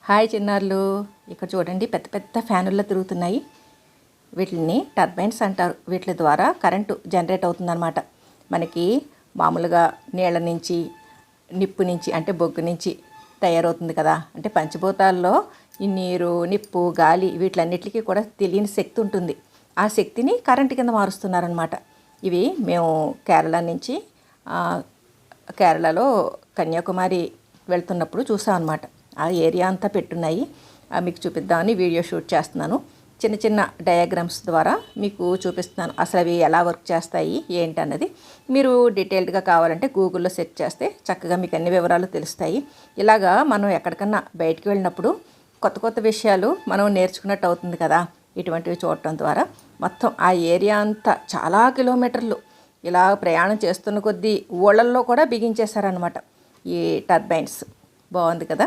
Hi చిన్నారులు, ఇక్కడ చూడండి పెద్ద పెద్ద ఫ్యానుల్లో తిరుగుతున్నాయి. వీటిని టర్బైన్స్ అంటారు. వీటి ద్వారా కరెంటు జనరేట్ అవుతుందన్నమాట. మనకి మామూలుగా నీళ్ళ నుంచి, నిప్పు నుంచి అంటే బొగ్గు నుంచి తయారవుతుంది కదా. అంటే పంచభూతాల్లో ఈ నీరు, నిప్పు, గాలి వీటిలన్నిటికీ కూడా తెలియని శక్తి ఉంటుంది. ఆ శక్తిని కరెంటు కింద మారుస్తున్నారనమాట. ఇవి మేము కేరళ నుంచి కేరళలో కన్యాకుమారి వెళ్తున్నప్పుడు చూసాం అనమాట. ఆ ఏరియా అంతా పెట్టున్నాయి. మీకు చూపిద్దామని వీడియో షూట్ చేస్తున్నాను. చిన్న చిన్న డయాగ్రామ్స్ ద్వారా మీకు చూపిస్తున్నాను అసలు అవి ఎలా వర్క్ చేస్తాయి ఏంటన్నది. మీరు డీటెయిల్డ్గా కావాలంటే గూగుల్లో సెర్చ్ చేస్తే చక్కగా మీకు అన్ని వివరాలు తెలుస్తాయి. ఇలాగా మనం ఎక్కడికన్నా బయటికి వెళ్ళినప్పుడు కొత్త కొత్త విషయాలు మనం నేర్చుకున్నట్టు అవుతుంది కదా ఇటువంటివి చూడటం ద్వారా. మొత్తం ఆ ఏరియా అంతా చాలా కిలోమీటర్లు ఇలా ప్రయాణం చేస్తున్న కొద్దీ ఊళ్ళల్లో కూడా బిగించేశారనమాట ఈ టర్బైన్స్. బాగుంది కదా.